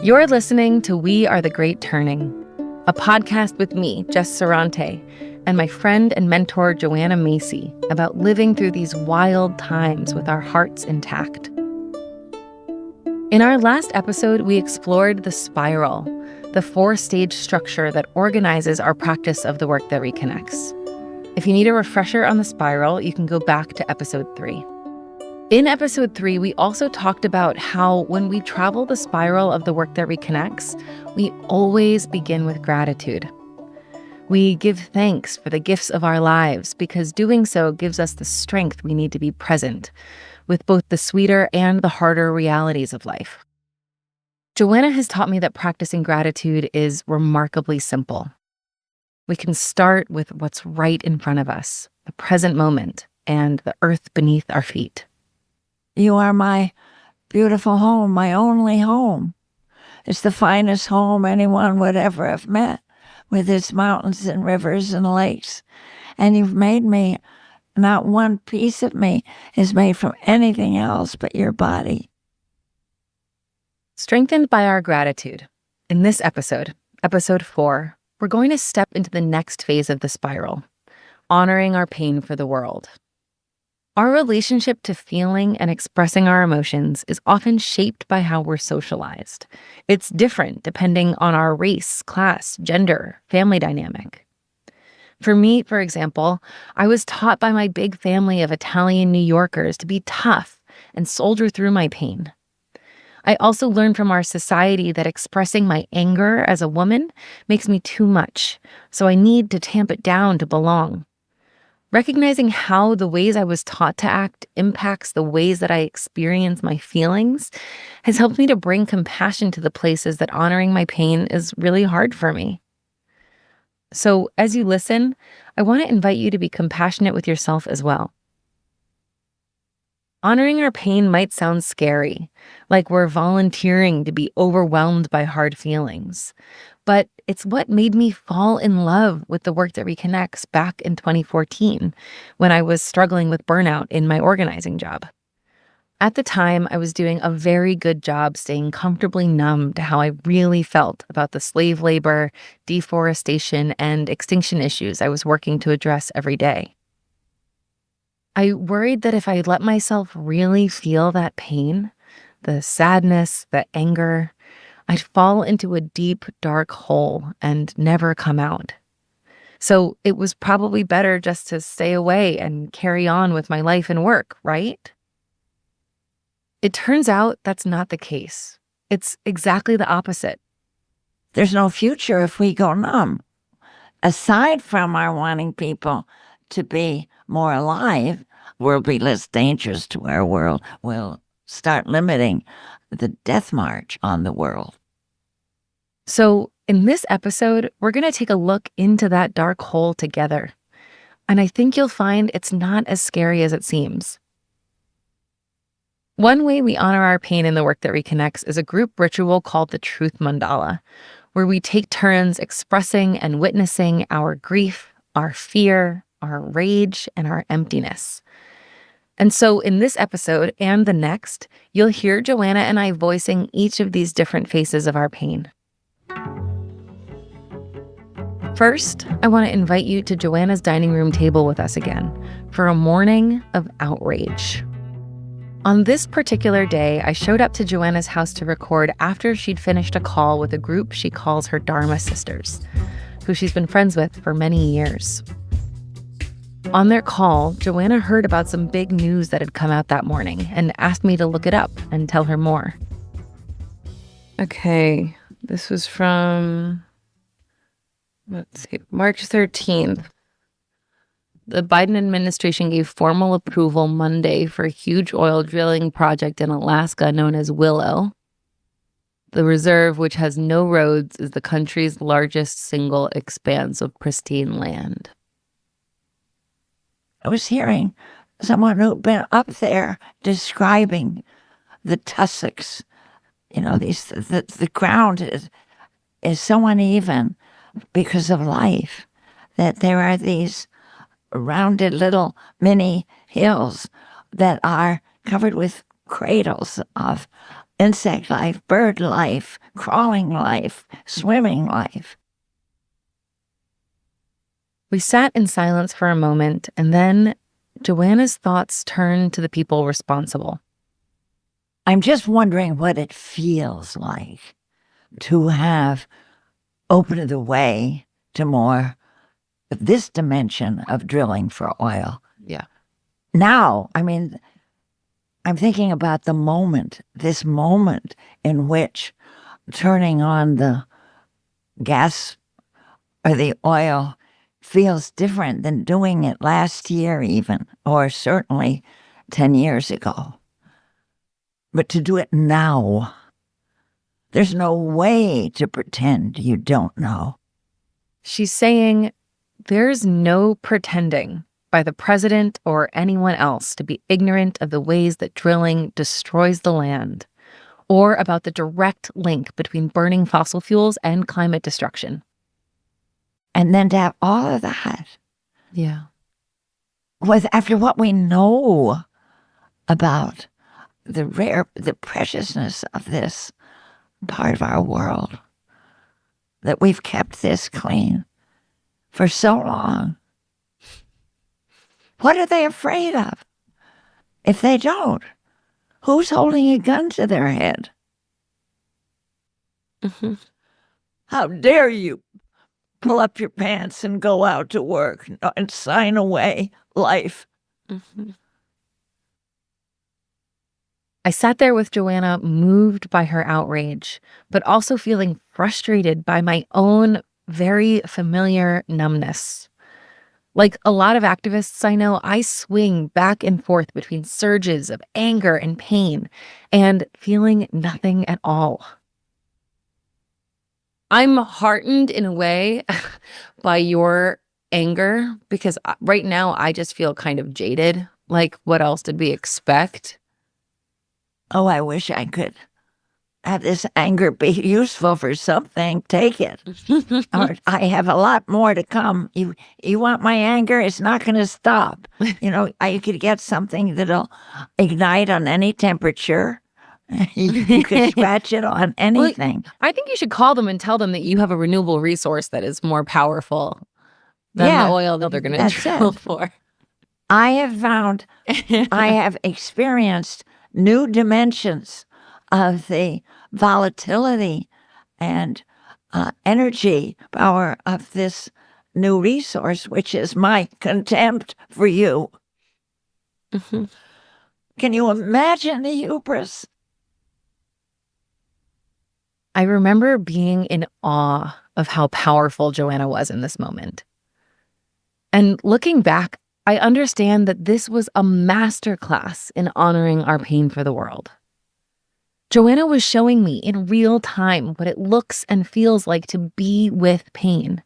You're listening to We Are the Great Turning, a podcast with me, Jess Sarante, and my friend and mentor, Joanna Macy, about living through these wild times with our hearts intact. In our last episode, we explored the spiral, the 4-stage structure that organizes our practice of the work that reconnects. If you need a refresher on the spiral, you can go back to episode 3. In episode 3, we also talked about how when we travel the spiral of the work that reconnects, we always begin with gratitude. We give thanks for the gifts of our lives because doing so gives us the strength we need to be present with both the sweeter and the harder realities of life. Joanna has taught me that practicing gratitude is remarkably simple. We can start with what's right in front of us, the present moment, and the earth beneath our feet. You are my beautiful home, my only home. It's the finest home anyone would ever have met, with its mountains and rivers and lakes. And you've made me, not one piece of me is made from anything else but your body. Strengthened by our gratitude, in this episode, episode 4, we're going to step into the next phase of the spiral, honoring our pain for the world. Our relationship to feeling and expressing our emotions is often shaped by how we're socialized. It's different depending on our race, class, gender, family dynamic. For me, for example, I was taught by my big family of Italian New Yorkers to be tough and soldier through my pain. I also learned from our society that expressing my anger as a woman makes me too much, so I need to tamp it down to belong. Recognizing how the ways I was taught to act impacts the ways that I experience my feelings has helped me to bring compassion to the places that honoring my pain is really hard for me. So as you listen, I want to invite you to be compassionate with yourself as well. Honoring our pain might sound scary, like we're volunteering to be overwhelmed by hard feelings. But it's what made me fall in love with the work that reconnects back in 2014 when I was struggling with burnout in my organizing job. At the time, I was doing a very good job staying comfortably numb to how I really felt about the slave labor, deforestation, and extinction issues I was working to address every day. I worried that if I let myself really feel that pain, the sadness, the anger, I'd fall into a deep, dark hole and never come out. So it was probably better just to stay away and carry on with my life and work, right? It turns out that's not the case. It's exactly the opposite. There's no future if we go numb. Aside from our wanting people to be more alive, we'll be less dangerous to our world. We'll start limiting the death march on the world. So in this episode, we're going to take a look into that dark hole together. And I think you'll find it's not as scary as it seems. One way we honor our pain in the work that reconnects is a group ritual called the Truth Mandala, where we take turns expressing and witnessing our grief, our fear, our rage, and our emptiness. And so in this episode and the next, you'll hear Joanna and I voicing each of these different faces of our pain. First, I want to invite you to Joanna's dining room table with us again for a morning of outrage. On this particular day, I showed up to Joanna's house to record after she'd finished a call with a group she calls her Dharma Sisters, who she's been friends with for many years. On their call, Joanna heard about some big news that had come out that morning and asked me to look it up and tell her more. Okay, this was from, March 13th. The Biden administration gave formal approval Monday for a huge oil drilling project in Alaska known as Willow. The reserve, which has no roads, is the country's largest single expanse of pristine land. I was hearing someone who'd been up there describing the tussocks. The ground is so uneven because of life that there are these rounded little mini hills that are covered with cradles of insect life, bird life, crawling life, swimming life. We sat in silence for a moment, and then Joanna's thoughts turned to the people responsible. I'm just wondering what it feels like to have opened the way to more of this dimension of drilling for oil. Yeah. Now, I mean, I'm thinking about this moment in which turning on the gas or the oil feels different than doing it last year even, or certainly 10 years ago. But to do it now, there's no way to pretend you don't know. She's saying there's no pretending by the president or anyone else to be ignorant of the ways that drilling destroys the land, or about the direct link between burning fossil fuels and climate destruction. And then to have all of that, Yeah. after what we know about the preciousness of this part of our world, that we've kept this clean for so long. What are they afraid of? If they don't, who's holding a gun to their head? Mm-hmm. How dare you pull up your pants and go out to work and sign away life? Mm-hmm. I sat there with Joanna, moved by her outrage, but also feeling frustrated by my own very familiar numbness. Like a lot of activists I know, I swing back and forth between surges of anger and pain and feeling nothing at all. I'm heartened in a way by your anger because right now I just feel kind of jaded. Like, what else did we expect? Oh, I wish I could have this anger be useful for something. Take it. Or I have a lot more to come. You want my anger? It's not going to stop. I could get something that'll ignite on any temperature. You could scratch it on anything. Well, I think you should call them and tell them that you have a renewable resource that is more powerful than the oil that they're going to drill for. I have found, I have experienced new dimensions of the volatility and energy power of this new resource, which is my contempt for you. Mm-hmm. Can you imagine the hubris? I remember being in awe of how powerful Joanna was in this moment. And looking back, I understand that this was a masterclass in honoring our pain for the world. Joanna was showing me in real time what it looks and feels like to be with pain,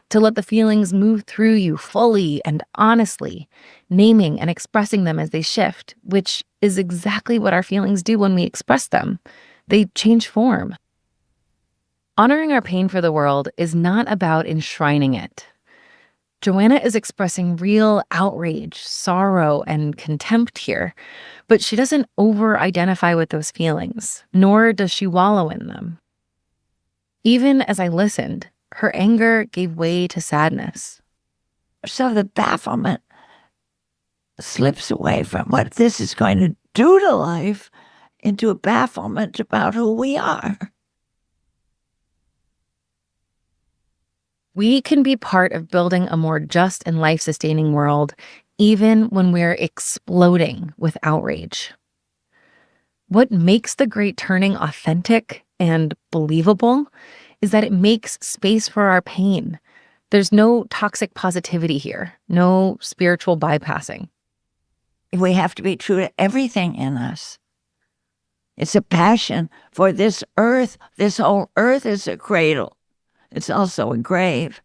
to let the feelings move through you fully and honestly, naming and expressing them as they shift, which is exactly what our feelings do when we express them. They change form. Honoring our pain for the world is not about enshrining it. Joanna is expressing real outrage, sorrow, and contempt here, but she doesn't over-identify with those feelings, nor does she wallow in them. Even as I listened, her anger gave way to sadness. So the bafflement slips away from what this is going to do to life into a bafflement about who we are. We can be part of building a more just and life-sustaining world, even when we're exploding with outrage. What makes the Great Turning authentic and believable is that it makes space for our pain. There's no toxic positivity here, no spiritual bypassing. We have to be true to everything in us. It's a passion for this earth. This whole earth is a cradle. It's also a grave.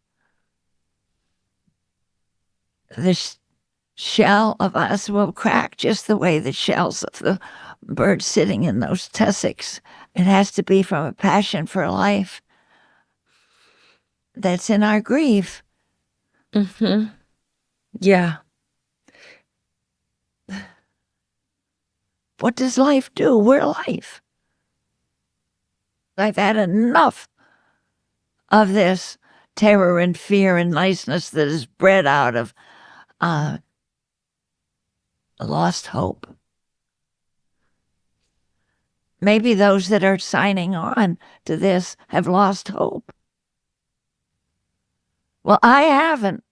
This shell of us will crack just the way the shells of the birds sitting in those tussocks. It has to be from a passion for life that's in our grief. Mm-hmm. Yeah. What does life do? We're life. I've had enough of this terror and fear and niceness that is bred out of lost hope. Maybe those that are signing on to this have lost hope. Well, I haven't.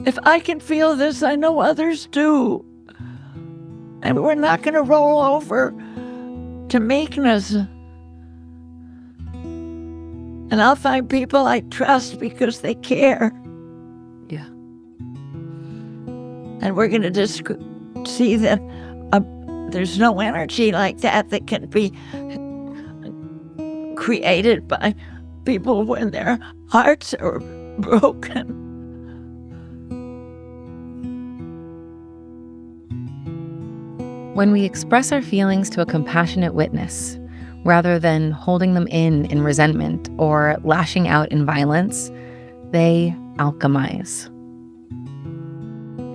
If I can feel this, I know others do. And we're not going to roll over to meekness. And I'll find people I trust because they care. Yeah. And we're going to just see that there's no energy like that that can be created by people when their hearts are broken. When we express our feelings to a compassionate witness, rather than holding them in resentment or lashing out in violence, they alchemize.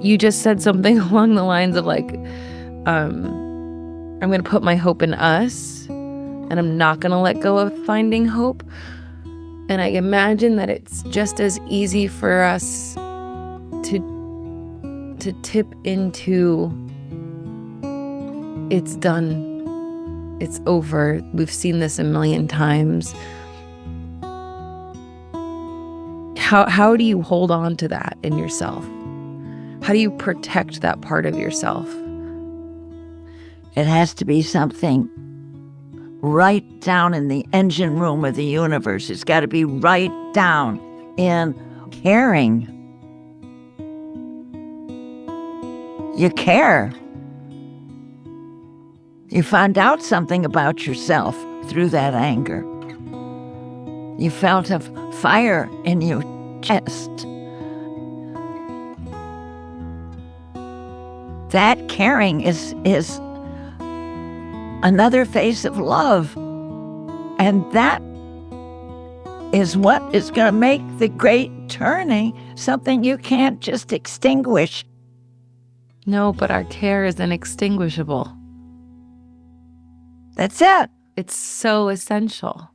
You just said something along the lines of like, I'm going to put my hope in us, and I'm not going to let go of finding hope. And I imagine that it's just as easy for us to tip into it's done, it's over, we've seen this a million times. How do you hold on to that in yourself? How do you protect that part of yourself? It has to be something right down in the engine room of the universe. It's got to be right down in caring. You care. You found out something about yourself through that anger. You felt a fire in your chest. That caring is another face of love. And that is what is going to make the great turning something you can't just extinguish. No, but our care is inextinguishable. That's it. It's so essential.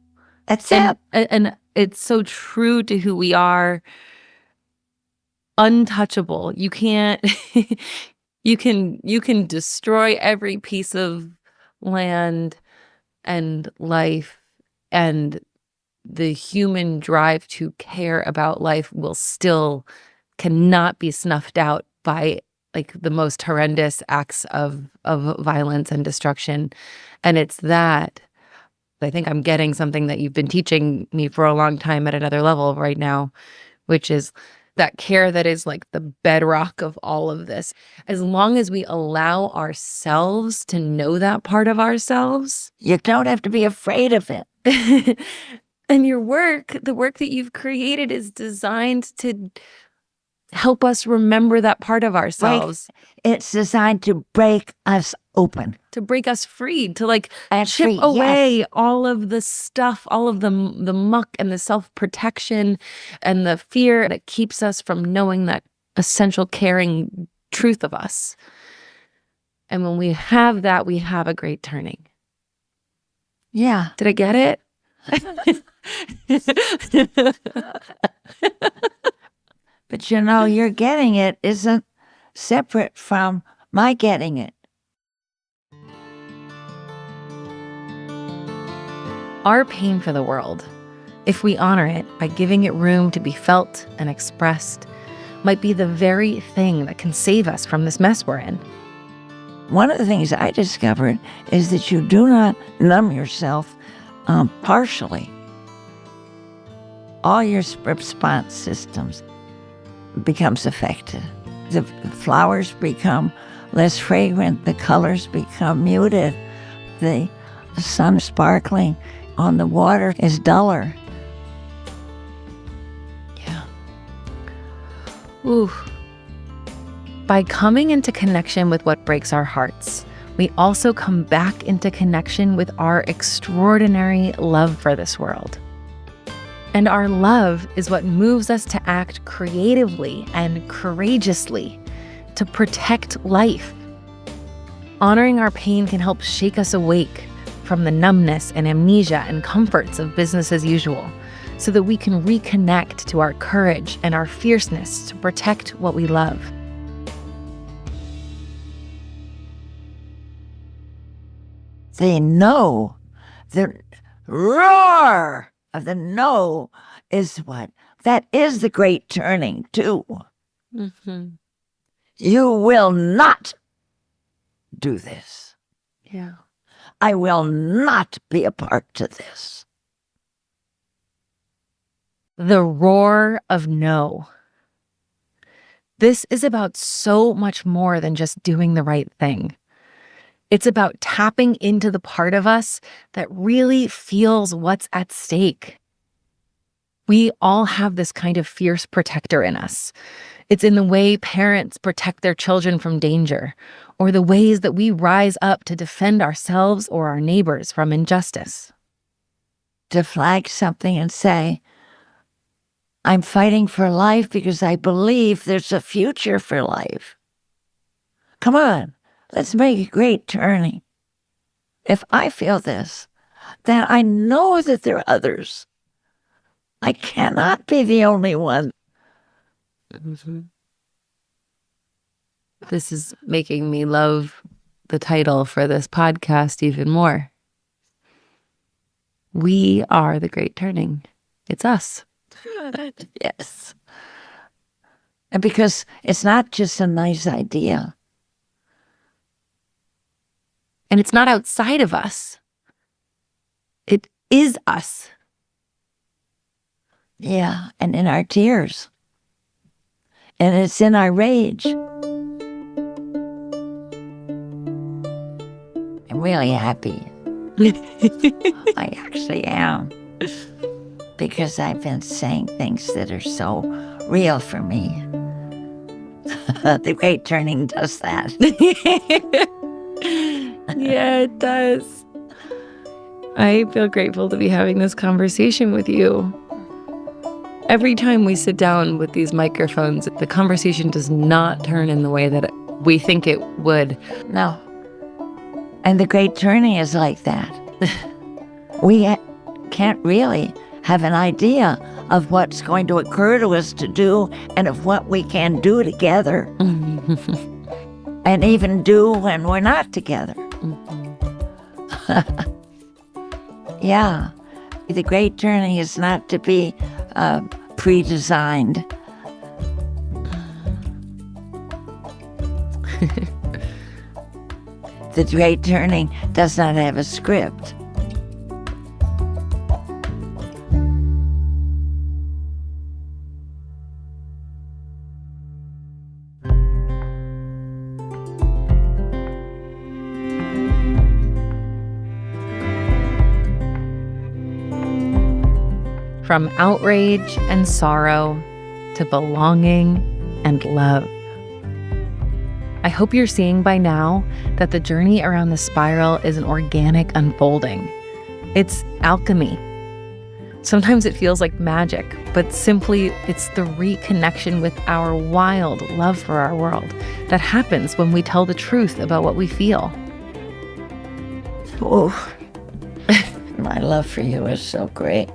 That's it. And it's so true to who we are. Untouchable. You can't you can destroy every piece of land and life, and the human drive to care about life cannot be snuffed out by like the most horrendous acts of violence and destruction. And it's that I think I'm getting something that you've been teaching me for a long time at another level right now, which is that care that is like the bedrock of all of this. As long as we allow ourselves to know that part of ourselves. You don't have to be afraid of it. And the work that you've created is designed to help us remember that part of ourselves. It's designed to break us open. To break us free, to like And chip free, away yes. all of the stuff, all of the muck and the self-protection and the fear that keeps us from knowing that essential caring truth of us. And when we have that, we have a great turning. Yeah. Did I get it? But your getting it isn't separate from my getting it. Our pain for the world, if we honor it by giving it room to be felt and expressed, might be the very thing that can save us from this mess we're in. One of the things I discovered is that you do not numb yourself partially. All your response systems becomes affected. The flowers become less fragrant, the colors become muted, the sun sparkling on the water is duller. Yeah. Ooh. By coming into connection with what breaks our hearts, we also come back into connection with our extraordinary love for this world. And our love is what moves us to act creatively and courageously to protect life. Honoring our pain can help shake us awake from the numbness and amnesia and comforts of business as usual, so that we can reconnect to our courage and our fierceness to protect what we love. The no, the roar of the no is what? That is the great turning, too. Mm-hmm. You will not do this. Yeah. I will not be a part to this. The roar of no. This is about so much more than just doing the right thing. It's about tapping into the part of us that really feels what's at stake. We all have this kind of fierce protector in us. It's in the way parents protect their children from danger, or the ways that we rise up to defend ourselves or our neighbors from injustice. To flag something and say, I'm fighting for life because I believe there's a future for life. Come on, let's make a great turning. If I feel this, then I know that there are others. I cannot be the only one. Mm-hmm. This is making me love the title for this podcast even more. We are the great turning. It's us. Yes. And because it's not just a nice idea. And it's not outside of us. It is us. Yeah, and in our tears. And it's in our rage. I'm really happy. I actually am. Because I've been saying things that are so real for me. The great turning does that. Yeah, it does. I feel grateful to be having this conversation with you. Every time we sit down with these microphones, the conversation does not turn in the way that we think it would. No. And the great turning is like that. We can't really have an idea of what's going to occur to us to do and of what we can do together. And even do when we're not together. Yeah. The great turning is not to be pre-designed. The great turning does not have a script. From outrage and sorrow to belonging and love. I hope you're seeing by now that the journey around the spiral is an organic unfolding. It's alchemy. Sometimes it feels like magic, but simply it's the reconnection with our wild love for our world that happens when we tell the truth about what we feel. Oh, my love for you is so great.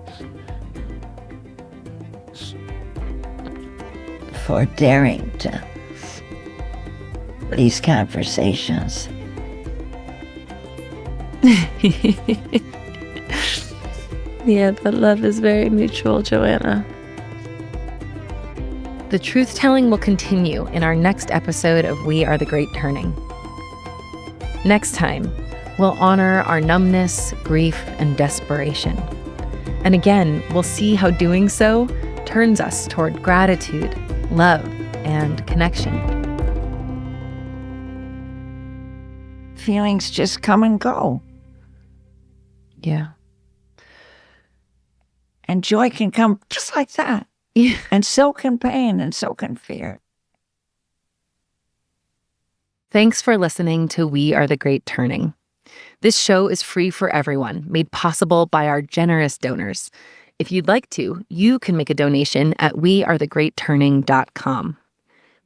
For daring to these conversations. Yeah, the love is very mutual, Joanna. The truth-telling will continue in our next episode of We Are the Great Turning. Next time, we'll honor our numbness, grief, and desperation. And again, we'll see how doing so turns us toward gratitude, love, and connection. Feelings just come and go. Yeah. And joy can come just like that. Yeah. And so can pain, and so can fear. Thanks for listening to We Are the Great Turning. This show is free for everyone, made possible by our generous donors. If you'd like to, you can make a donation at wearethegreatturning.com.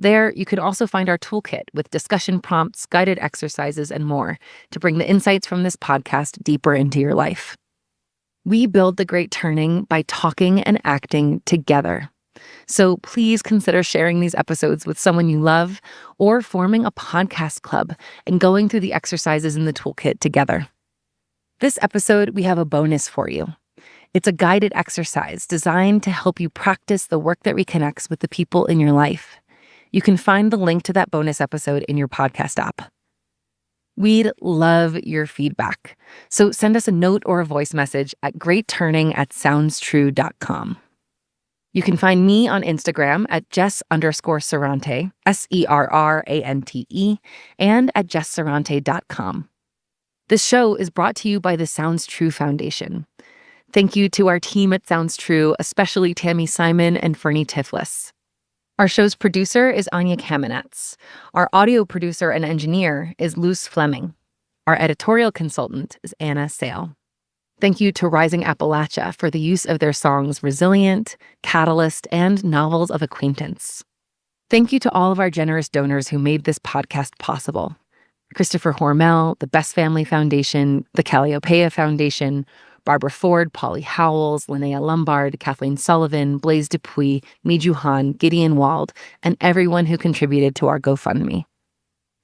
There, you can also find our toolkit with discussion prompts, guided exercises, and more to bring the insights from this podcast deeper into your life. We build the great turning by talking and acting together. So please consider sharing these episodes with someone you love or forming a podcast club and going through the exercises in the toolkit together. This episode, we have a bonus for you. It's a guided exercise designed to help you practice the work that reconnects with the people in your life. You can find the link to that bonus episode in your podcast app. We'd love your feedback, so send us a note or a voice message at greatturning@soundstrue.com. You can find me on Instagram at Jess_Serrante, SERRANTE, and at JessSerrante.com. This show is brought to you by the Sounds True Foundation. Thank you to our team at Sounds True, especially Tammy Simon and Fernie Tiflis. Our show's producer is Anya Kamenetz. Our audio producer and engineer is Luce Fleming. Our editorial consultant is Anna Sale. Thank you to Rising Appalachia for the use of their songs Resilient, Catalyst, and Novels of Acquaintance. Thank you to all of our generous donors who made this podcast possible. Christopher Hormel, the Best Family Foundation, the Calliopeia Foundation, Barbara Ford, Polly Howells, Linnea Lombard, Kathleen Sullivan, Blaise Dupuis, Miju Han, Gideon Wald, and everyone who contributed to our GoFundMe.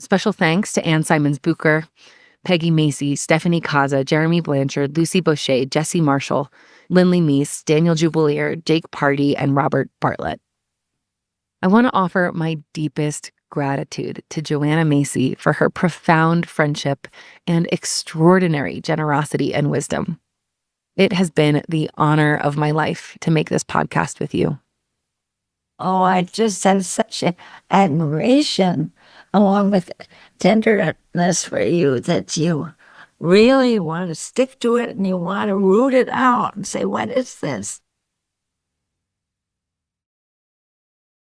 Special thanks to Ann Simons-Bucher, Peggy Macy, Stephanie Kaza, Jeremy Blanchard, Lucy Boucher, Jesse Marshall, Lindley Meese, Daniel Jubilier, Jake Party, and Robert Bartlett. I want to offer my deepest gratitude to Joanna Macy for her profound friendship and extraordinary generosity and wisdom. It has been the honor of my life to make this podcast with you. Oh, I just have such an admiration along with tenderness for you that you really want to stick to it and you want to root it out and say, what is this?